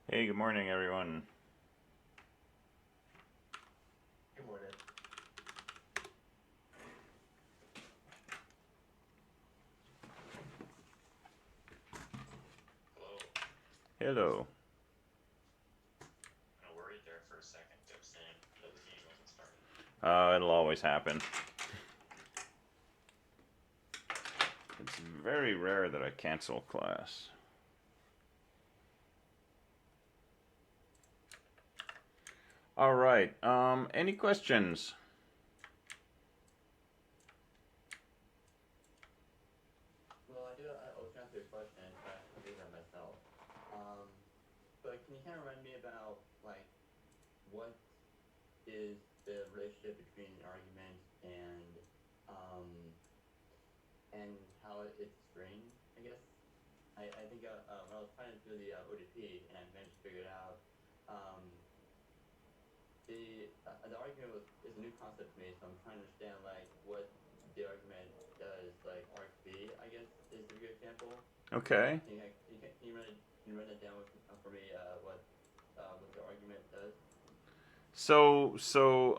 Hey, good morning, everyone. Good morning. Hello. Hello. I worried there for a second, kept saying that the game wasn't starting. It'll always happen. It's very rare that I cancel class. All right. Any questions? Well, I was going to ask you a question, but I think that myself. Um, but can you kind of remind me about, like, what is the relationship between an argument um, and how it's string, I guess? I think when I was trying to do the ODP and I managed to figure it out, um, the argument is a new concept to me, so I'm trying to understand, like, what the argument does. Like, argv, I guess, is a good example. Okay. Can you run that down for me? What the argument does? So, so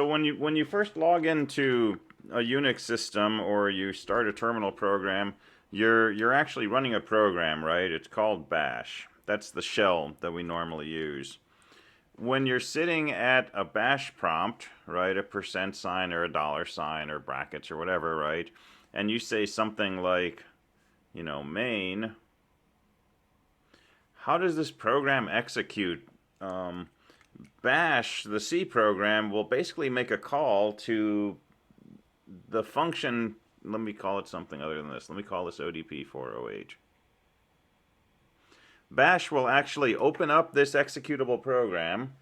when you first log into a Unix system or you start a terminal program, you're actually running a program, right? It's called bash. That's the shell that we normally use. When you're sitting at a bash prompt, right, a percent sign or a dollar sign or brackets or whatever, right, and you say something like, main, how does this program execute? Bash, the C program, will basically make a call to the function. Let me call it something other than this. Let me call this ODP408. Bash will actually open up this executable program,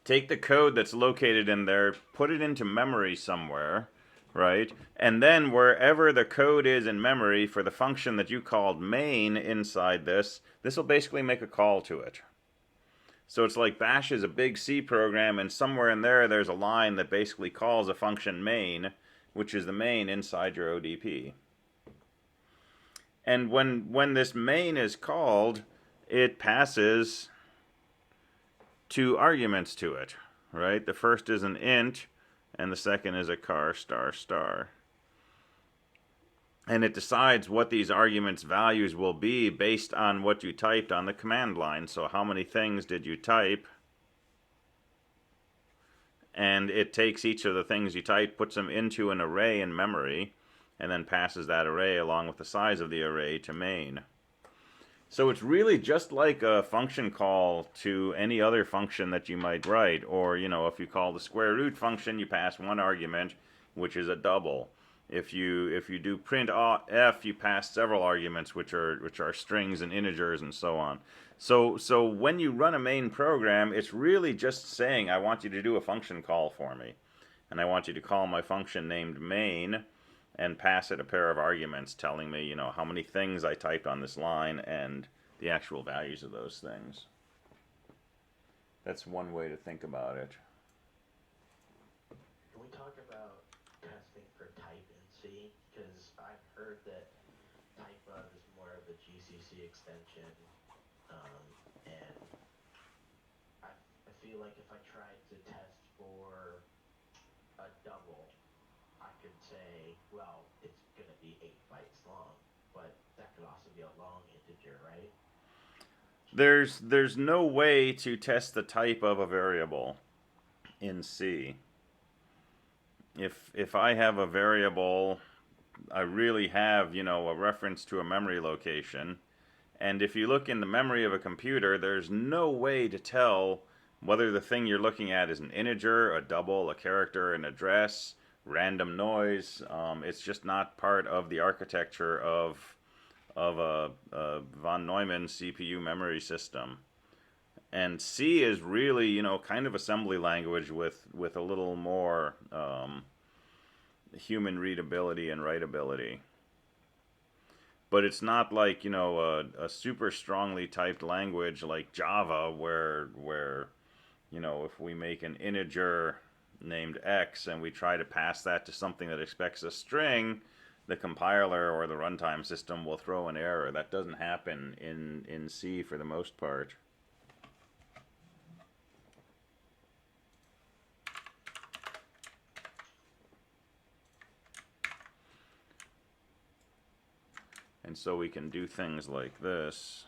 take the code that's located in there, put it into memory somewhere, right? And then wherever the code is in memory for the function that you called main inside this will basically make a call to it. So it's like bash is a big C program, and somewhere in there there's a line that basically calls a function main, which is the main inside your ODP. And when this main is called, it passes two arguments to it, right? The first is an int, and the second is a char star star. And it decides what these arguments' values will be based on what you typed on the command line. So how many things did you type? And it takes each of the things you type, puts them into an array in memory, and then passes that array along with the size of the array to main. So it's really just like a function call to any other function that you might write. Or, if you call the square root function, you pass one argument, which is a double. If you do print f, you pass several arguments, which are strings and integers and so on. So when you run a main program, it's really just saying, I want you to do a function call for me, and I want you to call my function named main, and pass it a pair of arguments telling me, how many things I typed on this line and the actual values of those things. That's one way to think about it. Can we talk about testing for type in C? Because I've heard that type of is more of a GCC extension, and I feel like if I tried to test for a double, I could say, well, it's going to be 8 bytes long, but that could also be a long integer, right? There's no way to test the type of a variable in C. If I have a variable, I really have, a reference to a memory location. And if you look in the memory of a computer, there's no way to tell whether the thing you're looking at is an integer, a double, a character, an address, random noise. It's just not part of the architecture of a von Neumann CPU memory system. And C is really, kind of assembly language with a little more human readability and writability. But it's not like, a super strongly typed language like Java where if we make an integer named x and we try to pass that to something that expects a string, the compiler or the runtime system will throw an error. That doesn't happen in C for the most part. And so we can do things like this.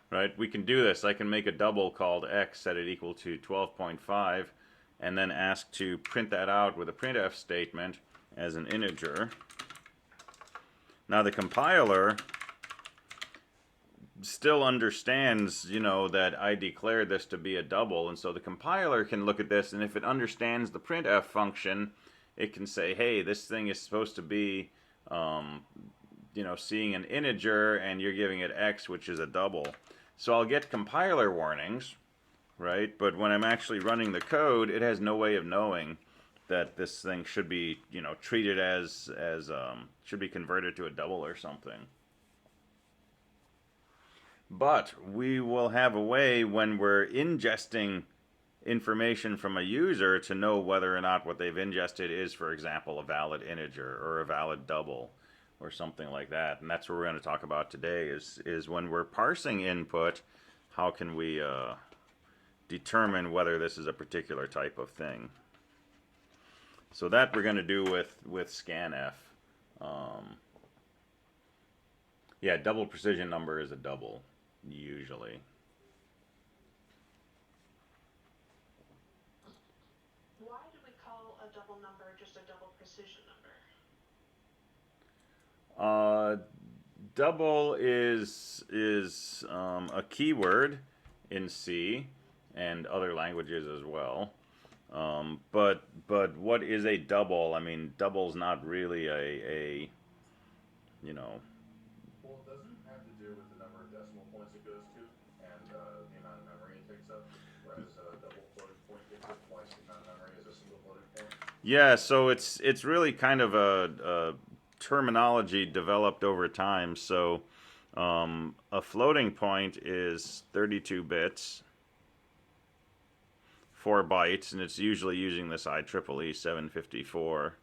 Right, we can do this. I can make a double called x, set it equal to 12.5, and then ask to print that out with a printf statement as an integer. Now the compiler still understands, you know, that I declared this to be a double, and so the compiler can look at this, and if it understands the printf function, it can say, hey, this thing is supposed to be, you know, seeing an integer, and you're giving it x, which is a double. So I'll get compiler warnings, right? But when I'm actually running the code, it has no way of knowing that this thing should be, you know, treated as should be converted to a double or something. But we will have a way when we're ingesting information from a user to know whether or not what they've ingested is, for example, a valid integer or a valid double or something like that. And that's what we're going to talk about today is when we're parsing input, how can we determine whether this is a particular type of thing. So that we're going to do with scanf. Yeah, double precision number is a double, usually. Why do we call a double number just a double precision number? Double is a keyword in C and other languages as well. But what is a double? I mean, double's not really a you know. Well, it doesn't have to do with the number of decimal points it goes to and the amount of memory it takes up, whereas a double floating point takes up twice the amount of memory as a single floating point. Yeah, so it's really kind of a terminology developed over time. So a floating point is 32 bits, 4 bytes, and it's usually using this IEEE 754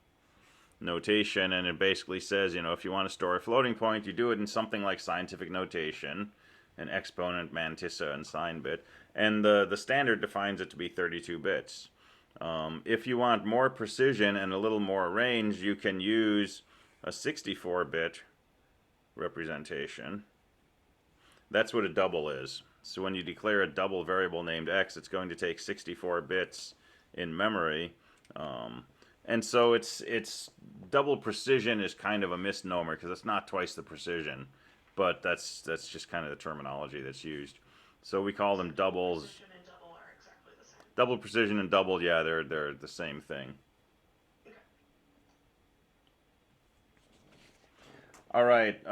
notation, and it basically says, you know, if you want to store a floating point, you do it in something like scientific notation, an exponent, mantissa, and sign bit, and the standard defines it to be 32 bits. If you want more precision and a little more range, you can use a 64-bit representation. That's what a double is. So when you declare a double variable named x, it's going to take 64 bits in memory. And so it's double precision is kind of a misnomer because it's not twice the precision, but that's just kind of the terminology that's used. So we call them doubles. Precision and double are exactly the same. Double precision and double, yeah, they're the same thing. Okay. All right,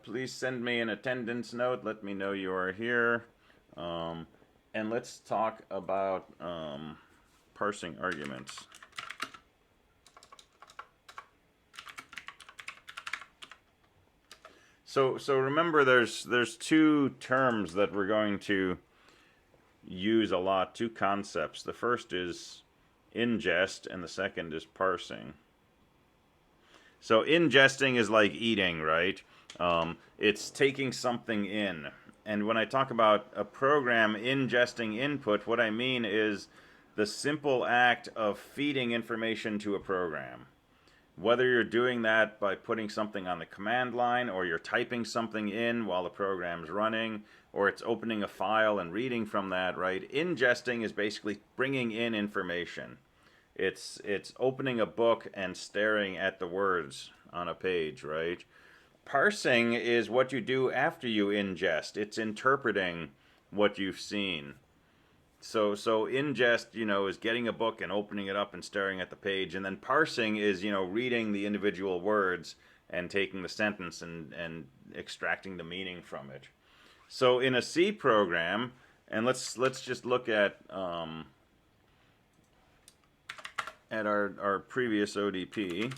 please send me an attendance note. Let me know you are here. And let's talk about parsing arguments. So remember, there's two terms that we're going to use a lot, two concepts. The first is ingest, and the second is parsing. So ingesting is like eating, right? It's taking something in. And when I talk about a program ingesting input, what I mean is the simple act of feeding information to a program. Whether you're doing that by putting something on the command line, or you're typing something in while the program's running, or it's opening a file and reading from that, right? Ingesting is basically bringing in information. It's opening a book and staring at the words on a page, right? Parsing is what you do after you ingest. It's interpreting what you've seen. So ingest, you know, is getting a book and opening it up and staring at the page, and then parsing is, you know, reading the individual words and taking the sentence and extracting the meaning from it. So in a C program, and let's just look at our previous ODP.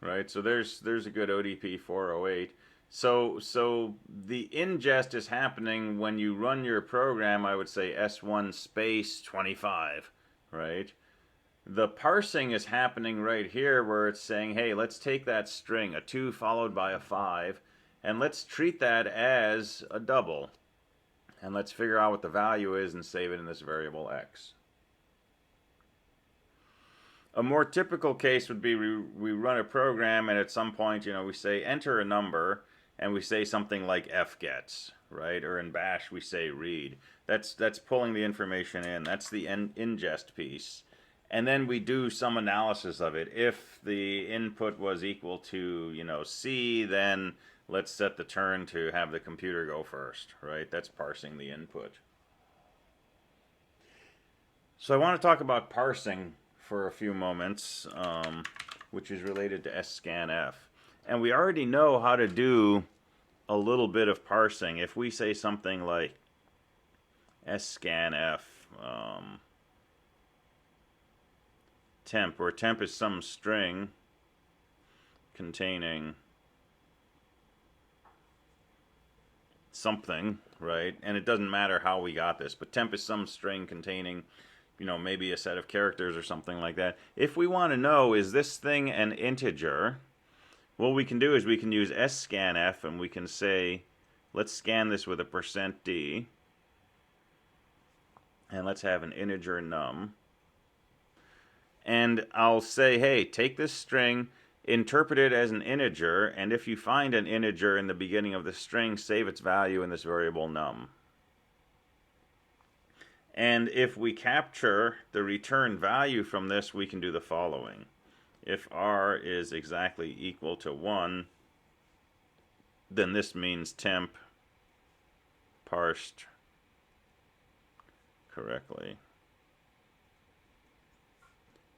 Right, so there's a good ODP 408. So the ingest is happening when you run your program, I would say S1 space 25, right? The parsing is happening right here where it's saying, hey, let's take that string, a 2 followed by a 5, and let's treat that as a double. And let's figure out what the value is and save it in this variable x. A more typical case would be we run a program and at some point, we say enter a number and we say something like fgets, right? Or in bash we say read. That's pulling the information in. That's the ingest piece. And then we do some analysis of it. If the input was equal to, C, then let's set the turn to have the computer go first, right? That's parsing the input. So I want to talk about parsing for a few moments, which is related to sscanf. And we already know how to do a little bit of parsing. If we say something like sscanf temp, where temp is some string containing something, right? And it doesn't matter how we got this, but temp is some string containing maybe a set of characters or something like that. If we want to know, is this thing an integer, what we can do is we can use sscanf and we can say, let's scan this with a %d, and let's have an integer num. And I'll say, hey, take this string, interpret it as an integer, and if you find an integer in the beginning of the string, save its value in this variable num. And if we capture the return value from this, we can do the following. If r is exactly equal to 1, then this means temp parsed correctly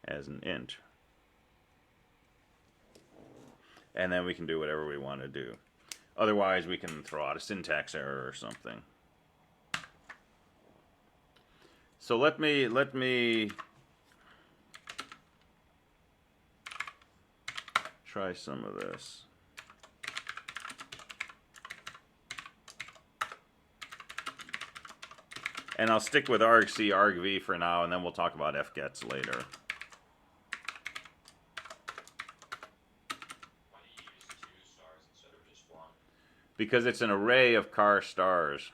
as an int. And then we can do whatever we want to do. Otherwise, we can throw out a syntax error or something. So let me try some of this. And I'll stick with argc, argv for now, and then we'll talk about fgets later. Why do you use 2 stars instead of just 1? Because it's an array of char stars.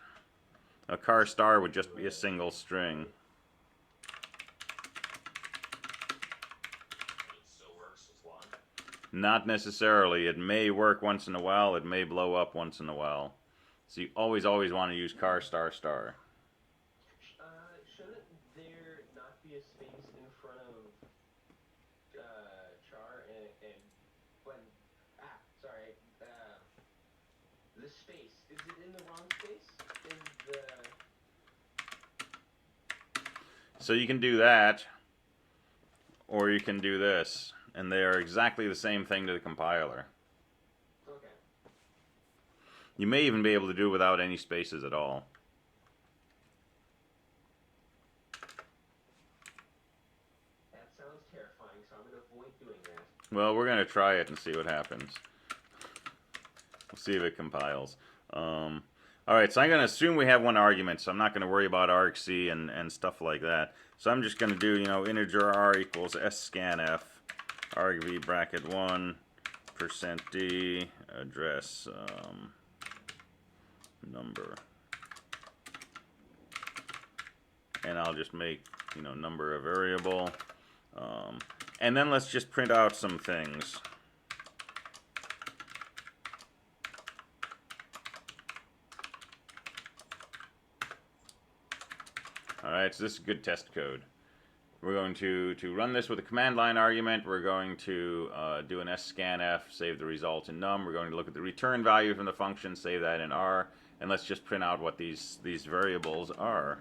A char star would just be a single string. Not necessarily. It may work once in a while. It may blow up once in a while. So you always want to use char star star. Shouldn't there not be a space in front of char and when the space, is it in the wrong space? In the So you can do that, or you can do this. And they are exactly the same thing to the compiler. okay. You may even be able to do it without any spaces at all. That sounds terrifying, so I'm going to avoid doing that. Well, we're going to try it and see what happens. We'll see if it compiles. Alright, so I'm going to assume we have one argument, so I'm not going to worry about argc and stuff like that. So I'm just going to do, integer r equals sscanf, argv bracket 1, %d, address number. And I'll just make, number a variable. And then let's just print out some things. Alright, so this is good test code. We're going to run this with a command line argument. We're going to do an sscanf, save the result in num. We're going to look at the return value from the function, save that in R, and let's just print out what these variables are.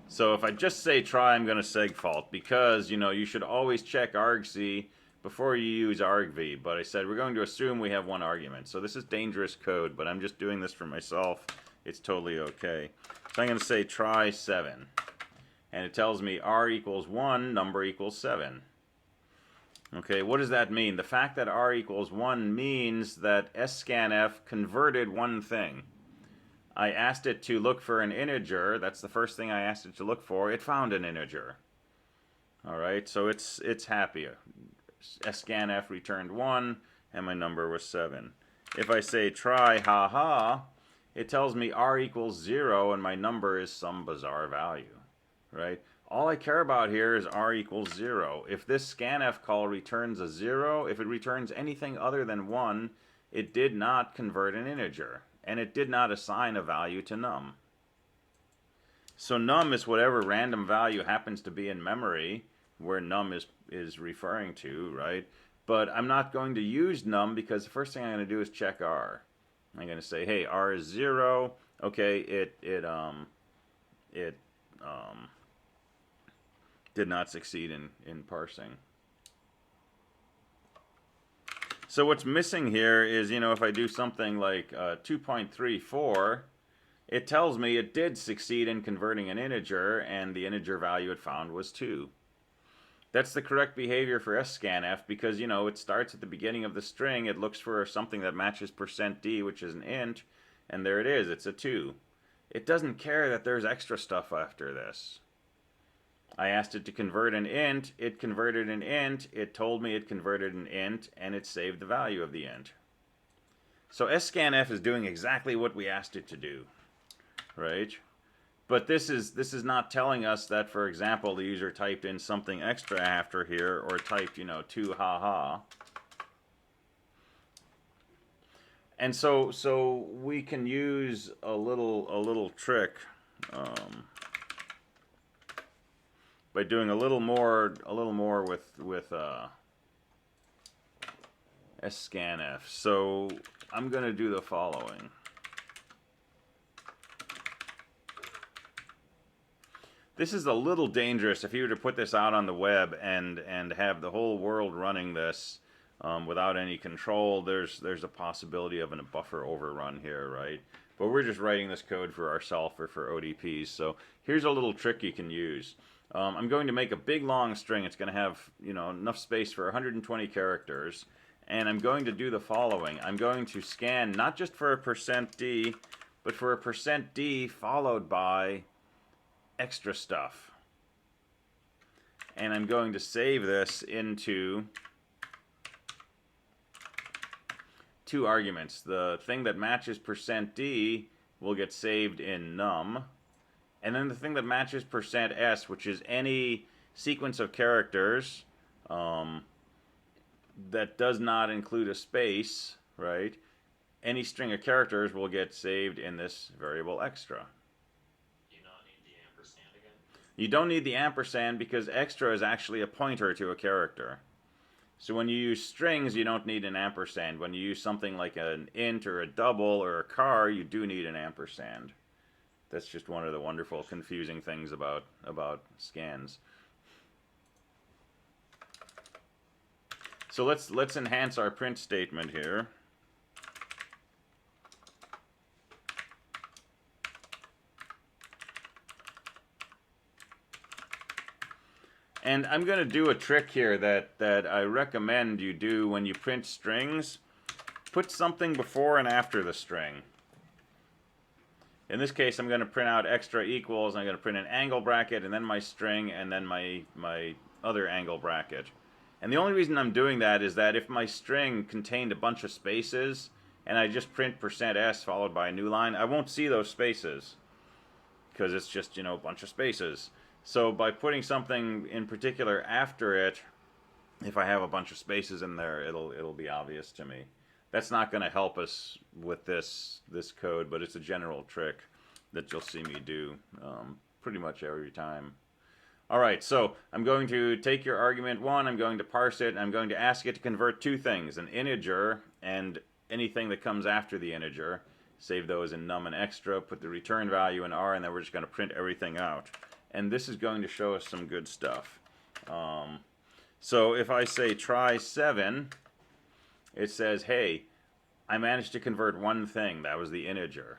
So if I just say try, I'm going to segfault because, you know, you should always check argc before you use argv. But I said we're going to assume we have one argument. So this is dangerous code, but I'm just doing this for myself. It's totally okay. So I'm going to say try 7. And it tells me r equals 1, number equals 7. Okay, what does that mean? The fact that r equals 1 means that sscanf converted one thing. I asked it to look for an integer. That's the first thing I asked it to look for. It found an integer. Alright, so it's happy. Scanf returned 1, and my number was 7. If I say try haha, it tells me r equals 0, and my number is some bizarre value. Right? All I care about here is r equals 0. If this scanf call returns a 0, if it returns anything other than 1, it did not convert an integer. And it did not assign a value to num. So num is whatever random value happens to be in memory where num is referring to, right? But I'm not going to use num because the first thing I'm going to do is check r. I'm going to say, hey, r is 0. Okay, it did not succeed in parsing. So what's missing here is, you know, if I do something like 2.34, it tells me it did succeed in converting an integer, and the integer value it found was 2. That's the correct behavior for sscanf because, you know, it starts at the beginning of the string, it looks for something that matches %d, which is an int, and there it is, it's a 2. It doesn't care that there's extra stuff after this. I asked it to convert an int, it converted an int, it told me it converted an int, and it saved the value of the int. So sscanf is doing exactly what we asked it to do, right? But this is not telling us that, for example, the user typed in something extra after here, or typed, you know, 2 haha. And so we can use a little trick. By doing a little more with sscanf. So I'm going to do the following. This is a little dangerous if you were to put this out on the web and have the whole world running this without any control. There's a possibility of a buffer overrun here, right? But we're just writing this code for ourselves or for ODPs. So here's a little trick you can use. I'm going to make a big long string. It's going to have, you know, enough space for 120 characters. And I'm going to do the following. I'm going to scan not just for a %d, but for a %d followed by extra stuff. And I'm going to save this into 2 arguments. The thing that matches %d will get saved in num. And then the thing that matches %s, which is any sequence of characters that does not include a space, right? Any string of characters will get saved in this variable extra. Do you not need the ampersand again? You don't need the ampersand because extra is actually a pointer to a character. So when you use strings, you don't need an ampersand. When you use something like an int or a double or a char, you do need an ampersand. That's just one of the wonderful, confusing things about scans. So let's enhance our print statement here. And I'm going to do a trick here that I recommend you do when you print strings. Put something before and after the string. In this case, I'm going to print out extra equals, and I'm going to print an angle bracket, and then my string, and then my other angle bracket. And the only reason I'm doing that is that if my string contained a bunch of spaces, and I just print %s followed by a new line, I won't see those spaces. Because it's just, you know, a bunch of spaces. So by putting something in particular after it, if I have a bunch of spaces in there, it'll be obvious to me. That's not going to help us with this code, but it's a general trick. that you'll see me do pretty much every time. All right, so I'm going to take your argument 1, I'm going to parse it, and I'm going to ask it to convert 2 things, an integer and anything that comes after the integer. Save those in num and extra, put the return value in R, and then we're just going to print everything out. And this is going to show us some good stuff. So if I say try 7, it says, hey, I managed to convert 1 thing. That was the integer.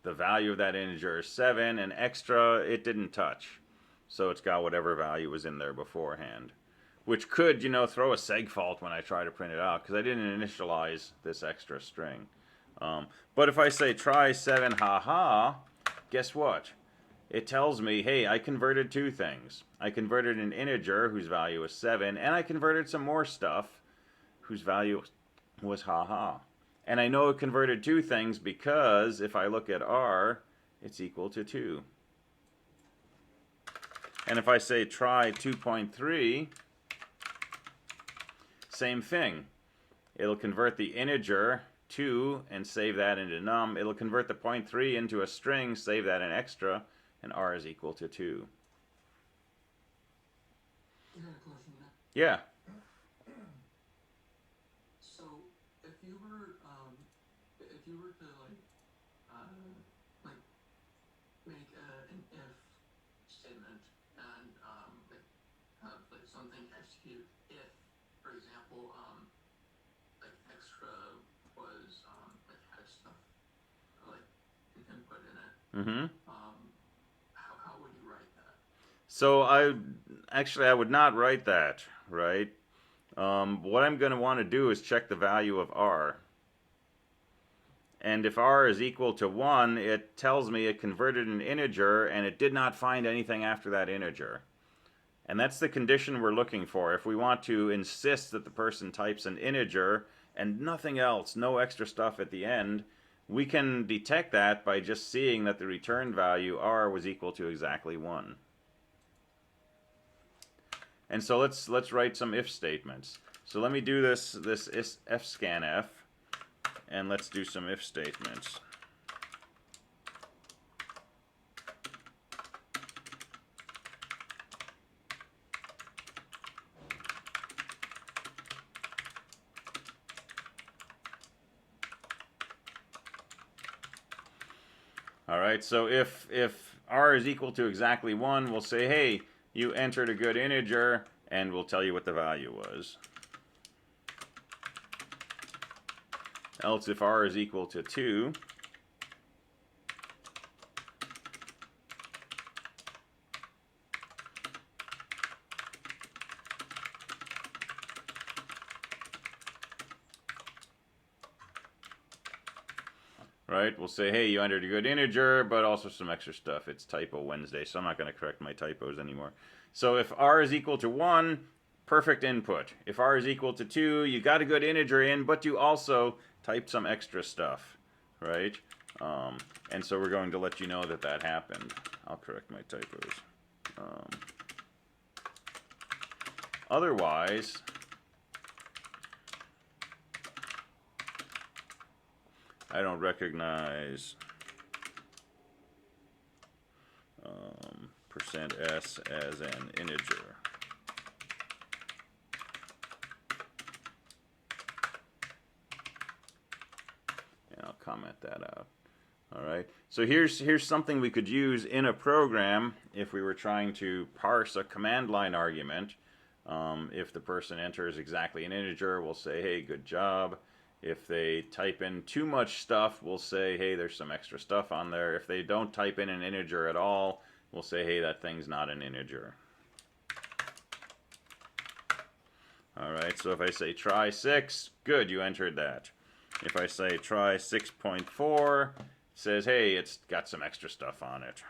The value of that integer is 7, and extra it didn't touch. So it's got whatever value was in there beforehand. Which could, you know, throw a seg fault when I try to print it out, because I didn't initialize this extra string. But if I say try 7, haha, guess what? It tells me, hey, I converted 2 things. I converted an integer whose value is 7, and I converted some more stuff whose value was haha. And I know it converted 2 things because if I look at R, it's equal to 2. And if I say try 2.3, same thing. It'll convert the integer 2 and save that into num. It'll convert the 0.3 into a string, save that in extra, and R is equal to 2. I got a question. Yeah. So if you were to make an if statement and have something execute if, for example, extra was had stuff an input in it. Mm-hmm. How would you write that? So I would not write that, right? What I'm going to want to do is check the value of R. And if R is equal to 1, it tells me it converted an integer and it did not find anything after that integer. And that's the condition we're looking for. If we want to insist that the person types an integer and nothing else, no extra stuff at the end, we can detect that by just seeing that the return value R was equal to exactly 1. And so let's write some if statements. So let me do this fscanf, and let's do some if statements. All right, so if R is equal to exactly 1, we'll say, hey, you entered a good integer, and we'll tell you what the value was. Else if R is equal to 2, right, we'll say, hey, you entered a good integer, but also some extra stuff. It's typo Wednesday, so I'm not going to correct my typos anymore. So if R is equal to 1, perfect input. If R is equal to 2, you got a good integer in, but you also typed some extra stuff, right? And so we're going to let you know that that happened. I'll correct my typos. Otherwise, I don't recognize %s as an integer. And I'll comment that out. All right. So here's something we could use in a program if we were trying to parse a command line argument. If the person enters exactly an integer, we'll say, hey, good job. If they type in too much stuff, we'll say, hey, there's some extra stuff on there. If they don't type in an integer at all, we'll say, hey, that thing's not an integer. All right, so if I say try 6, good, you entered that. If I say try 6.4, it says, hey, it's got some extra stuff on it.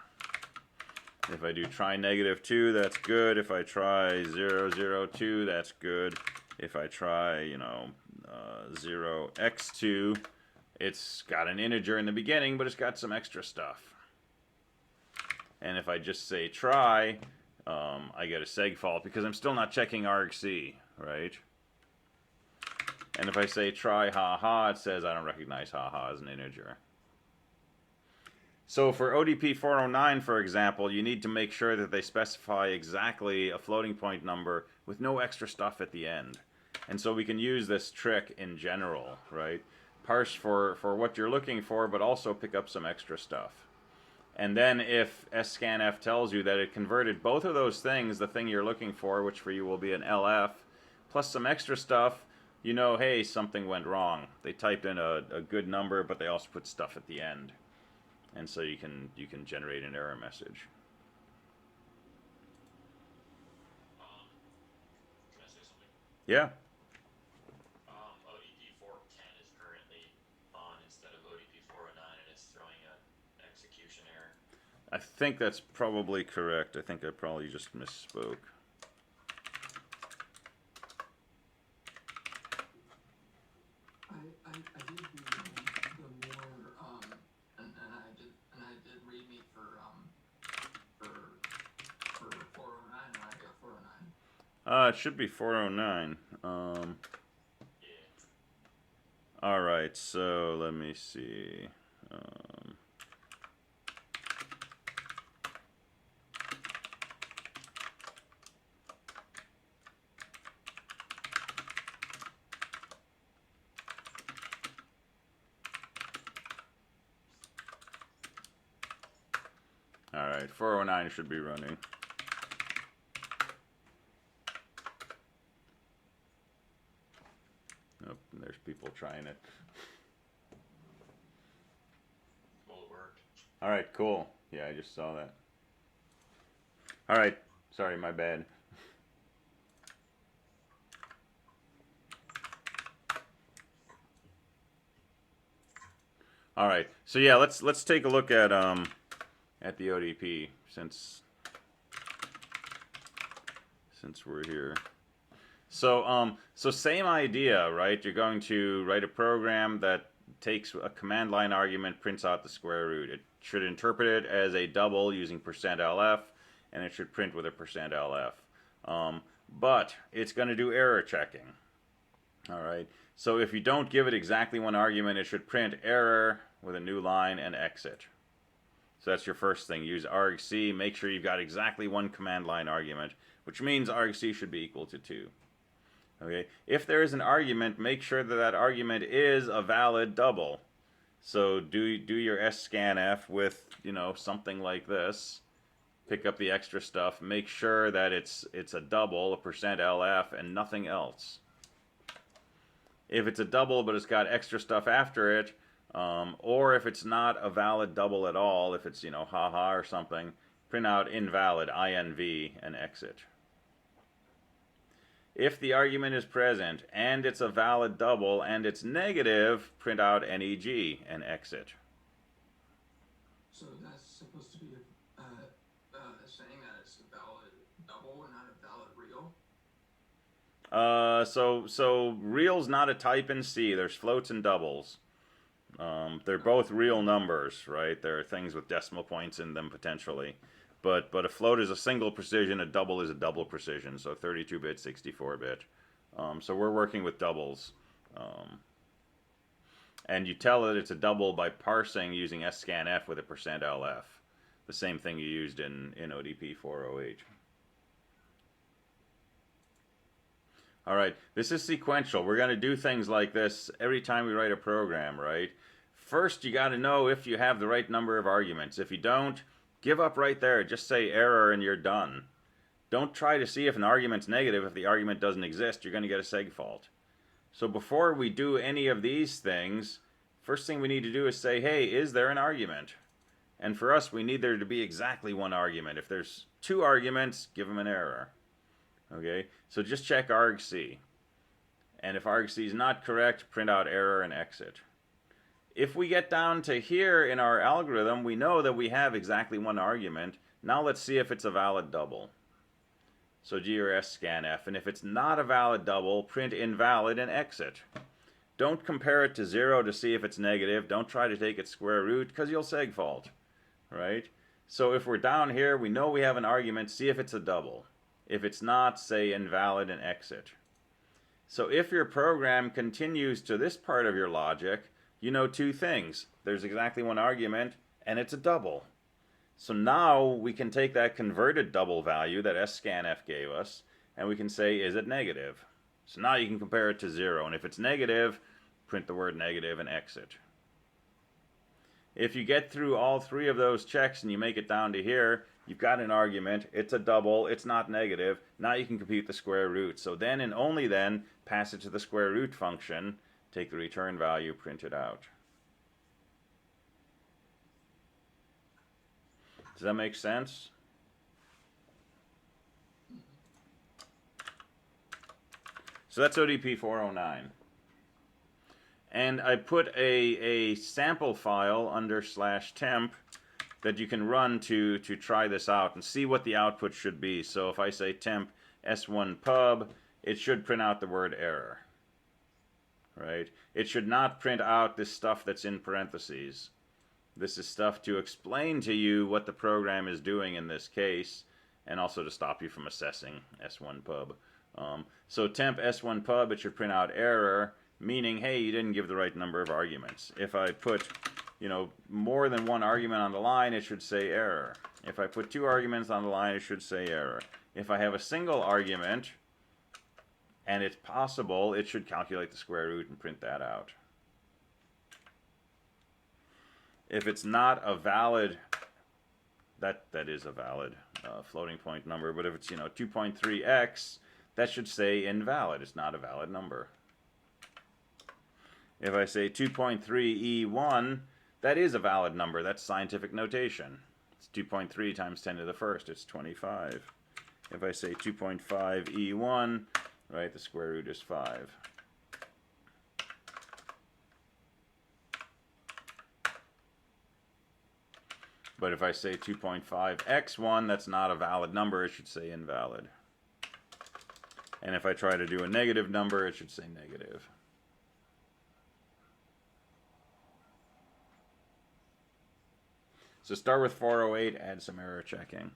If I do try -2, that's good. If I try 002, that's good. If I try, 0x2, it's got an integer in the beginning, but it's got some extra stuff. And if I just say try, I get a seg fault because I'm still not checking argc, right? And if I say try haha, it says I don't recognize haha as an integer. So for ODP 409, for example, you need to make sure that they specify exactly a floating point number with no extra stuff at the end. And so we can use this trick in general, right? Parse for what you're looking for, but also pick up some extra stuff. And then if sscanf tells you that it converted both of those things, the thing you're looking for, which for you will be an LF, plus some extra stuff, you know, hey, something went wrong. They typed in a good number, but they also put stuff at the end. And so you can generate an error message. Can I say something? Yeah. ODP 410 is currently on instead of ODP 409, and it's throwing an execution error. I think that's probably correct. I think I probably just misspoke. I did the more and I did readme for 409 and I got 409. It should be 409. Yeah. All right, so let me see. All right, 409 should be running. Nope, there's people trying it. Well, it worked. All right, cool. Yeah, I just saw that. All right, sorry, my bad. All right, so yeah, let's take a look at the ODP since we're here. So so same idea, right? You're going to write a program that takes a command line argument, prints out the square root. It should interpret it as a double using %lf, and it should print with a %lf. But it's going to do error checking. All right. So if you don't give it exactly one argument, it should print error with a new line and exit. So that's your first thing. Use argc. Make sure you've got exactly one command line argument, which means argc should be equal to 2. Okay. If there is an argument, make sure that that argument is a valid double. So do your sscanf with, you know, something like this. Pick up the extra stuff. Make sure that it's a double, a %lf, and nothing else. If it's a double but it's got extra stuff after it, or if it's not a valid double at all, if it's, you know, haha or something, print out invalid, inv, and exit. If the argument is present and it's a valid double and it's negative, print out neg and exit. So that's supposed to be saying that it's a valid double and not a valid real? So real's not a type in C. There's floats and doubles. They're both real numbers, right? There are things with decimal points in them potentially. But a float is a single precision, a double is a double precision, so 32-bit, 64-bit. So we're working with doubles. And you tell it it's a double by parsing using sscanf with a %lf. The same thing you used in ODP 408. All right, this is sequential. We're going to do things like this every time we write a program, right? First, you got to know if you have the right number of arguments. If you don't, give up right there. Just say error and you're done. Don't try to see if an argument's negative. If the argument doesn't exist, you're going to get a seg fault. So before we do any of these things, first thing we need to do is say, hey, is there an argument? And for us, we need there to be exactly one argument. If there's 2 arguments, give them an error. Okay, so just check argc. And if argc is not correct, print out error and exit. If we get down to here in our algorithm, we know that we have exactly one argument. Now let's see if it's a valid double. So do your sscanf, and if it's not a valid double, print invalid and exit. Don't compare it to 0 to see if it's negative. Don't try to take its square root, because you'll seg fault, right? So if we're down here, we know we have an argument. See if it's a double. If it's not, say invalid and exit. So if your program continues to this part of your logic, you know 2 things. There's exactly one argument, and it's a double. So now we can take that converted double value that sscanf gave us, and we can say, is it negative? So now you can compare it to 0, and if it's negative, print the word negative and exit. If you get through all 3 of those checks and you make it down to here, you've got an argument, it's a double, it's not negative, now you can compute the square root. So then and only then, pass it to the square root function, take the return value, print it out. Does that make sense? So that's ODP 409. And I put a sample file under /temp that you can run to try this out and see what the output should be. So if I say temp s1pub, it should print out the word error. Right? It should not print out this stuff that's in parentheses. This is stuff to explain to you what the program is doing in this case, and also to stop you from assessing s1pub. So temp s1pub, it should print out error, meaning, hey, you didn't give the right number of arguments. If I put, more than 1 argument on the line, it should say error. If I put 2 arguments on the line, it should say error. If I have a single argument, and it's possible, it should calculate the square root and print that out. If it's not a valid, that is a valid floating point number, but if it's 2.3x, that should say invalid. It's not a valid number. If I say 2.3e1, that is a valid number. That's scientific notation. It's 2.3 times 10 to the first. It's 25. If I say 2.5e1, right, the square root is 5. But if I say 2.5x1, that's not a valid number. It should say invalid. And if I try to do a negative number, it should say negative. So start with 408, add some error checking.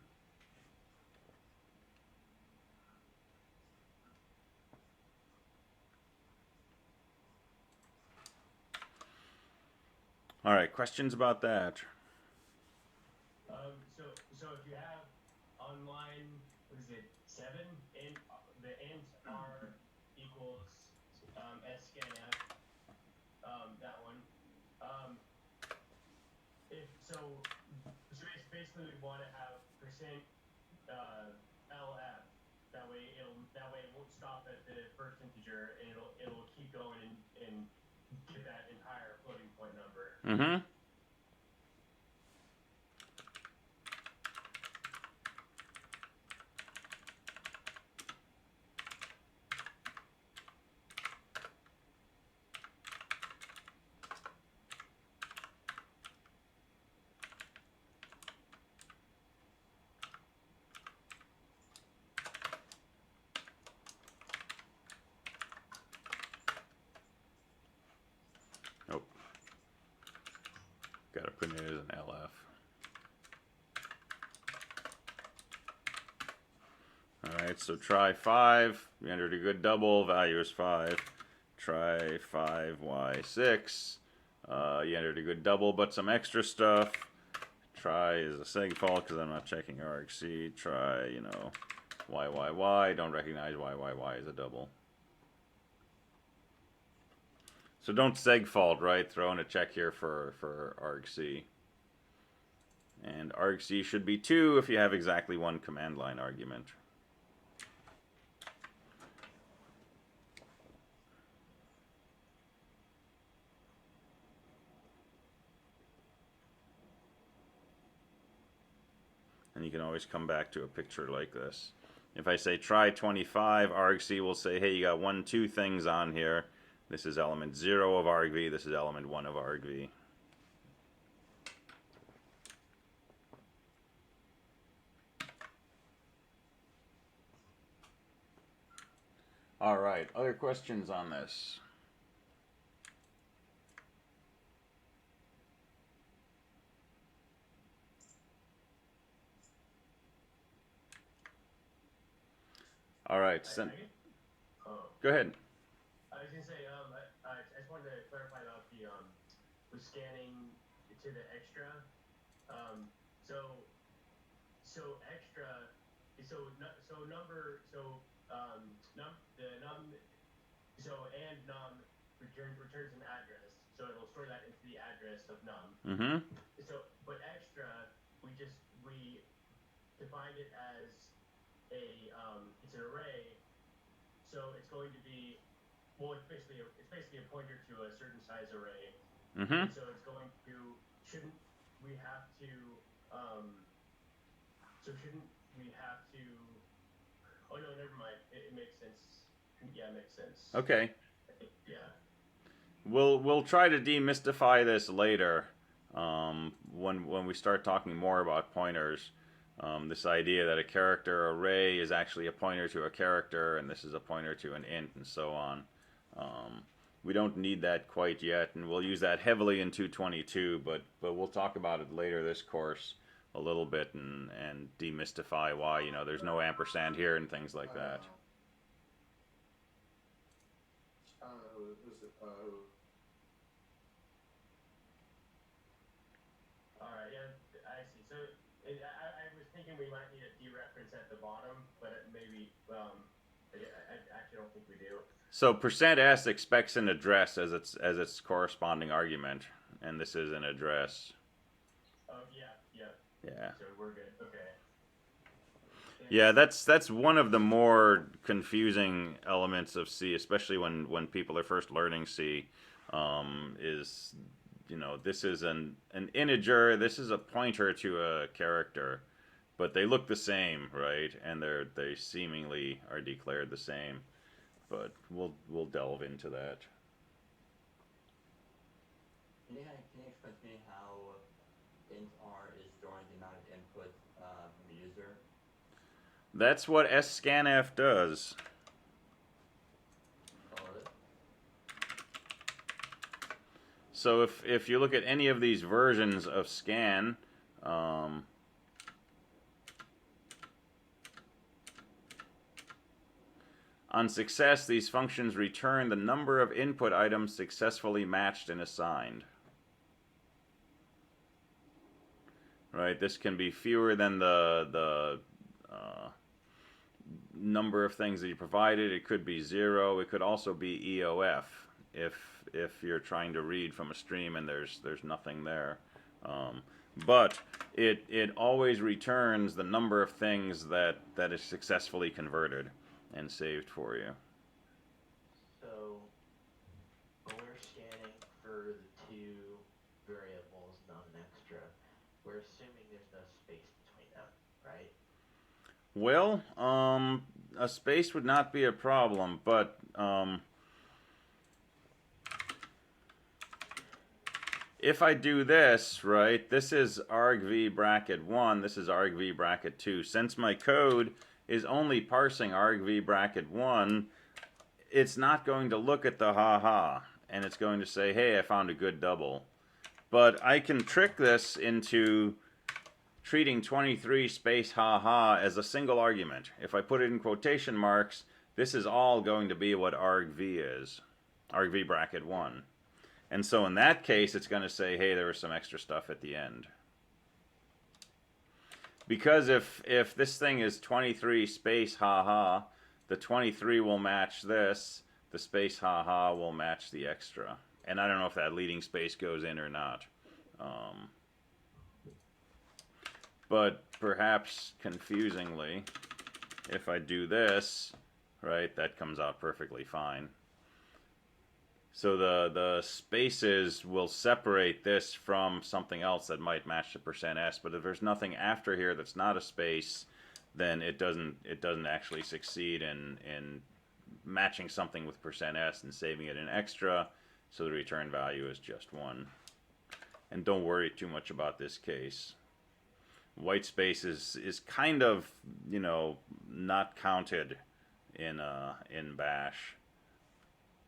All right, questions about that? So if you have on line, what is it, 7, and the int r equals sscanf, that one. So basically we want to have percent lf. That way it won't stop at the first integer, and it'll keep going and get that entire floating point number. Mm-hmm. Nope. Got to print it as an LF. Alright, so try 5. We entered a good double. Value is 5. Try 5y6. You entered a good double, but some extra stuff. Try is a seg fault because I'm not checking argc. Try, YYY. Don't recognize YYY as a double. So don't seg fault, right? Throw in a check here for argc. And argc should be 2 if you have exactly 1 command line argument. And you can always come back to a picture like this. If I say try 25, argc will say, hey, you got 1, 2 things on here. This is element 0 of argv. This is element 1 of argv. All right, other questions on this? All right, go ahead. I was gonna say, I just wanted to clarify about the with scanning to the extra. So extra, and num returns an address, so it'll store that into the address of num. Mm-hmm. But extra, we defined it as it's an array, so it's going to be, well, it's basically a pointer to a certain size array. Mm-hmm. So it's going to, shouldn't we have to, oh no, never mind, it makes sense. Yeah, it makes sense. Okay. Yeah. We'll try to demystify this later, when we start talking more about pointers. This idea that a character array is actually a pointer to a character, and this is a pointer to an int, and so on. We don't need that quite yet, and we'll use that heavily in 222, but we'll talk about it later this course a little bit and demystify why, you know, there's no ampersand here and things like that. Alright, yeah, I see. So I was thinking we might need a dereference at the bottom, but maybe, I actually don't think we do. So %s expects an address as its corresponding argument, and this is an address. Oh, yeah. Yeah. So we're good. Okay. Yeah, that's one of the more confusing elements of C, especially when people are first learning C. Is, you know, this is an integer, this is a pointer to a character, but they look the same, right? And they seemingly are declared the same. But we'll delve into that. Can you explain to me how int r is storing the amount of input from the user? That's what sscanf does. Oh, really? So if you look at any of these versions of scan, on success, these functions return the number of input items successfully matched and assigned. Right, this can be fewer than the number of things that you provided. It could be 0. It could also be EOF if you're trying to read from a stream and there's nothing there. But it always returns the number of things that is successfully converted and saved for you. So when we're scanning for the two variables, num and extra, we're assuming there's no space between them, right? Well, a space would not be a problem, but if I do this, right, this is argv bracket 1, this is argv bracket 2. Since my code is only parsing argv bracket 1, it's not going to look at the ha-ha, and it's going to say, hey, I found a good double. But I can trick this into treating 23 space ha-ha as a single argument. If I put it in quotation marks, this is all going to be what argv is, argv bracket 1. And so in that case, it's going to say, hey, there was some extra stuff at the end. Because if this thing is 23 space ha-ha, the 23 will match this, the space ha-ha will match the extra. And I don't know if that leading space goes in or not. But perhaps confusingly, if I do this, right, that comes out perfectly fine. So the spaces will separate this from something else that might match the %s, but if there's nothing after here that's not a space, then it doesn't actually succeed in matching something with %s and saving it in extra, so the return value is just 1. And don't worry too much about this case. White space is kind of, you know, not counted in bash.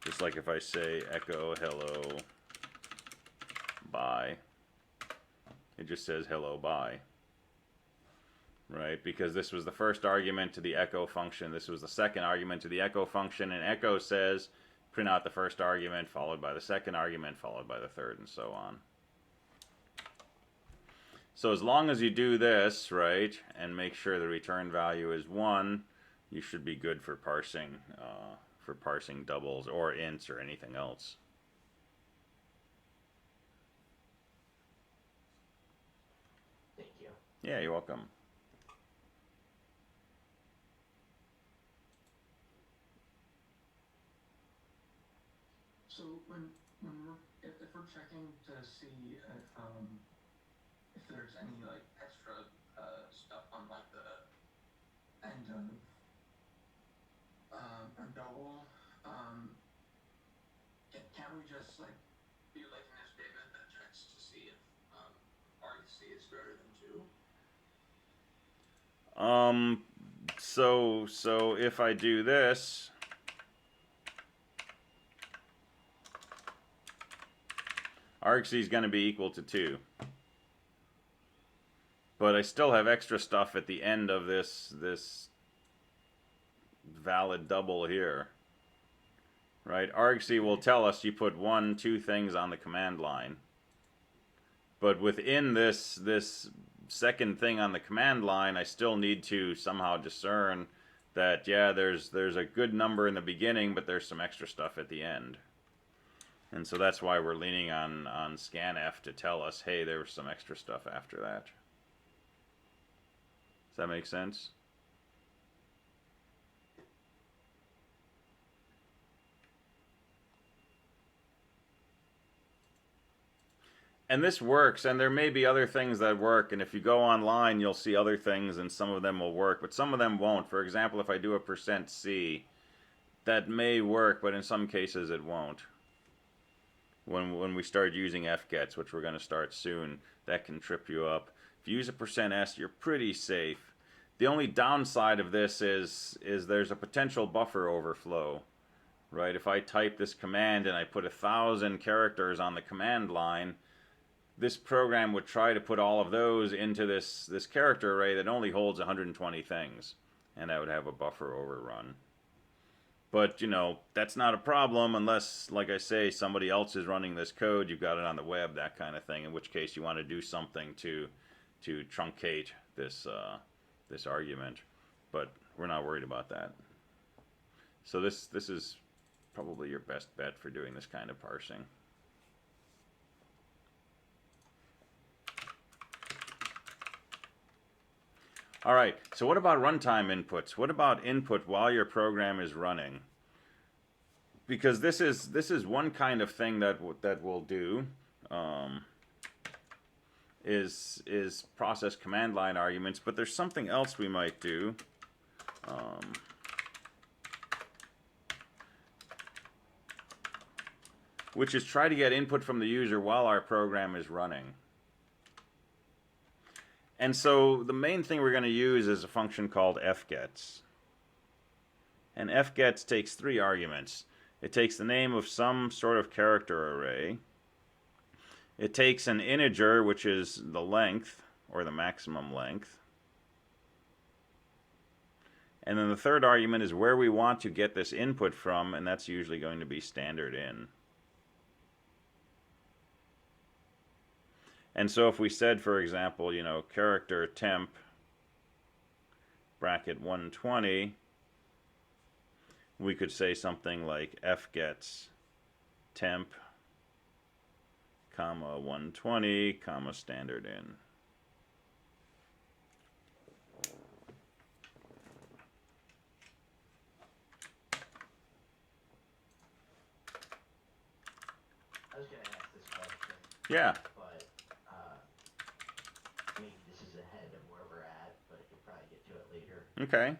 Just like if I say echo hello bye, it just says hello bye, right? Because this was the first argument to the echo function, this was the second argument to the echo function, and echo says print out the first argument followed by the second argument followed by the third and so on. So as long as you do this, right, and make sure the return value is 1, you should be good for parsing doubles or ints or anything else. Thank you. Yeah, you're welcome. So if we're checking to see if there's any like extra stuff on like the end of a double, can't we just like do like an if statement that checks to see if argc is greater than 2? So if I do this, argc is going to be equal to 2. But I still have extra stuff at the end of this valid double here. Right? argc will tell us you put 1, 2 things on the command line. But within this second thing on the command line, I still need to somehow discern that, yeah, there's a good number in the beginning, but there's some extra stuff at the end. And so that's why we're leaning on scanf to tell us, hey, there was some extra stuff after that. Does that make sense? And this works, and there may be other things that work, and if you go online, you'll see other things, and some of them will work, but some of them won't. For example, if I do a %C, that may work, but in some cases it won't. When we start using fgets, which we're going to start soon, that can trip you up. If you use a %S, you're pretty safe. The only downside of this is there's a potential buffer overflow, right? If I type this command and I put 1,000 characters on the command line, this program would try to put all of those into this character array that only holds 120 things, and that would have a buffer overrun. But, you know, that's not a problem unless, like I say, somebody else is running this code, you've got it on the web, that kind of thing, in which case you want to do something to truncate this argument. But we're not worried about that. So this is probably your best bet for doing this kind of parsing. All right, so what about runtime inputs? What about input while your program is running? Because this is one kind of thing that we'll do, is process command line arguments, but there's something else we might do. Which is try to get input from the user while our program is running. And so the main thing we're going to use is a function called fgets. And fgets takes 3 arguments. It takes the name of some sort of character array. It takes an integer, which is the length, or the maximum length. And then the third argument is where we want to get this input from, and that's usually going to be standard in. And so if we said, for example, you know, character temp bracket 120, we could say something like fgets temp comma 120 comma standard in. I was going to ask this question. Yeah. But maybe this is ahead of where we're at, but I could probably get to it later. Okay.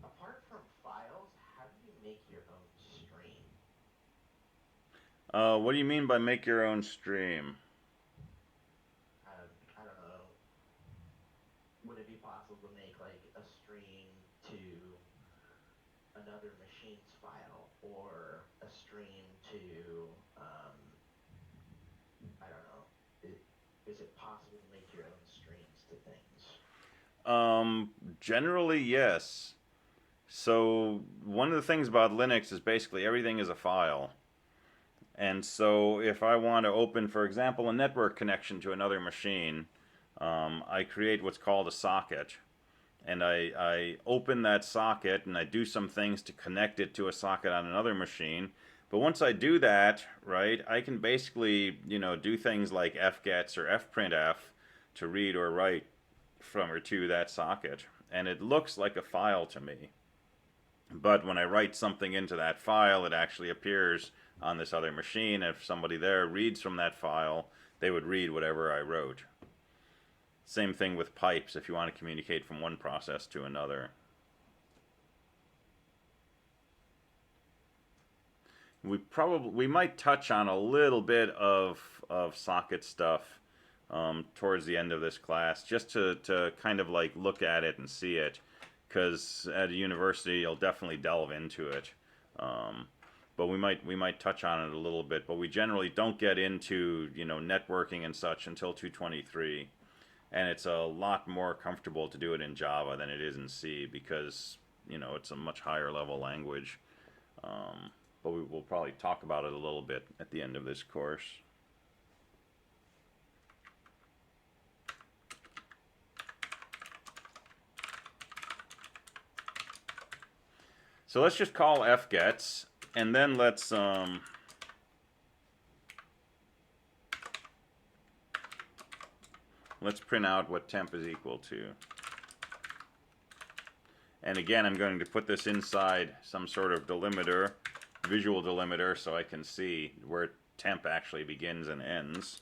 Apart from files, how do you make your own stream? What do you mean by make your own stream? I don't know. Would it be possible to make like a stream to another machine's file, or a stream to I don't know. Is it possible to make your own streams to things? Generally, yes. So one of the things about Linux is basically everything is a file. And so if I want to open, for example, a network connection to another machine, I create what's called a socket. And I open that socket and I do some things to connect it to a socket on another machine. But once I do that, right, I can basically, do things like fgets or fprintf to read or write from or to that socket. And it looks like a file to me. But when I write something into that file, it actually appears on this other machine. If somebody there reads from that file, they would read whatever I wrote. Same thing with pipes if you want to communicate from one process to another. We might touch on a little bit of socket stuff towards the end of this class, just to kind of like look at it and see it, because at a university you'll definitely delve into it. But we might touch on it a little bit, but we generally don't get into networking and such until 223, and it's a lot more comfortable to do it in Java than it is in C because it's a much higher level language. But we will probably talk about it a little bit at the end of this course. So let's just call fgets, and then let's print out what temp is equal to. And again, I'm going to put this inside some sort of delimiter, visual delimiter, so I can see where temp actually begins and ends.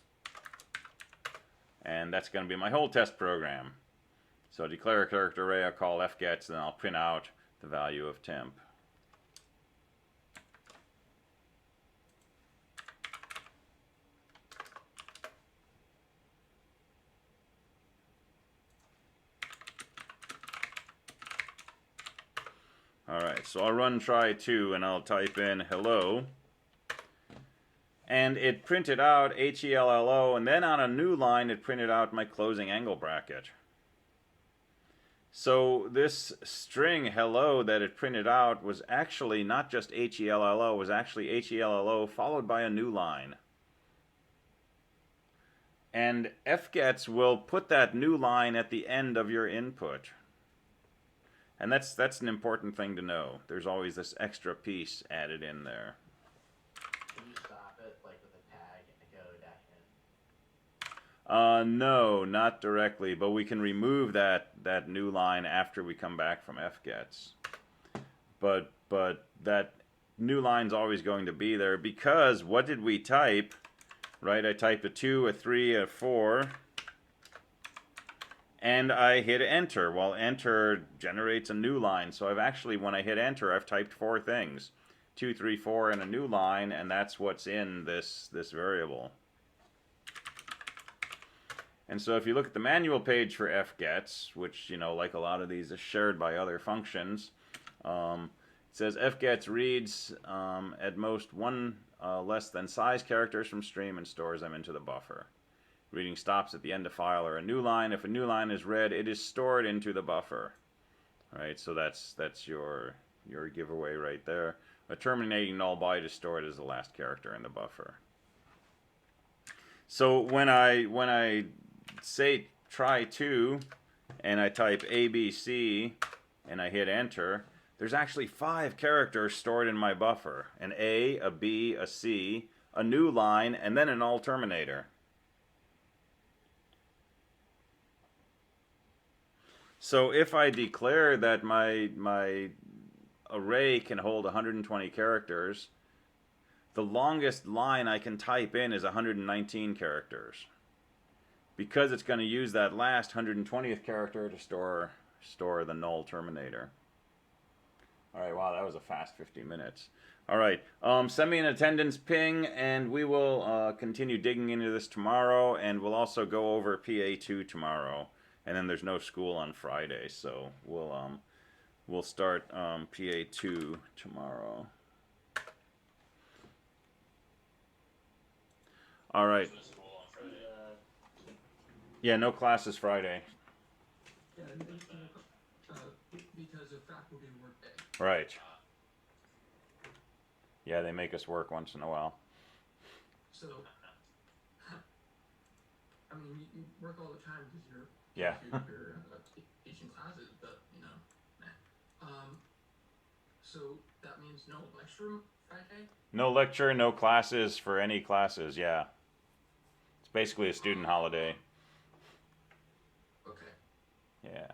And that's going to be my whole test program. So declare a character array, I'll call fgets, and I'll print out the value of temp. Alright, so I'll run try2 and I'll type in hello. And it printed out HELLO, and then on a new line it printed out my closing angle bracket. So this string hello that it printed out was actually not just HELLO, it was actually HELLO followed by a new line. And fgets will put that new line at the end of your input. And that's an important thing to know. There's always this extra piece added in there. Can you stop it, like with a tag echo-in? No, not directly, but we can remove that new line after we come back from fgets. But that new line's always going to be there because what did we type? Right, I typed a 2, a 3, a 4. And I hit enter. Well, enter generates a new line. So I've actually, when I hit enter, I've typed 4 things. 2, 3, 4, and a new line, and that's what's in this variable. And so if you look at the manual page for fgets, which, like a lot of these is shared by other functions, it says fgets reads at most 1 less than size characters from stream and stores them into the buffer. Reading stops at the end of file or a new line. If a new line is read, it is stored into the buffer. Right, so that's your giveaway right there. A terminating null byte is stored as the last character in the buffer. So when I say try2 and I type ABC and I hit enter, there's actually 5 characters stored in my buffer. An A, a B, a C, a new line, and then a null terminator. So if I declare that my array can hold 120 characters, the longest line I can type in is 119 characters. Because it's going to use that last 120th character to store the null terminator. Alright, wow, that was a fast 50 minutes. Alright, send me an attendance ping, and we will continue digging into this tomorrow, and we'll also go over PA2 tomorrow. And then there's no school on Friday, so we'll start PA2 tomorrow. All right. Yeah, no classes Friday. Yeah, because of faculty work day. Right. Yeah, they make us work once in a while. So, I mean, you work all the time because you're Yeah. you're teaching classes, but so that means no lecture Friday. No lecture, no classes for any classes. Yeah. It's basically a student holiday. Okay. Yeah.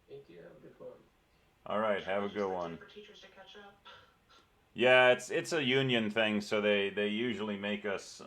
Thank you. Have a good one. All right. Have a Just good the one. time for teachers to catch up. Yeah, it's a union thing, so they usually make us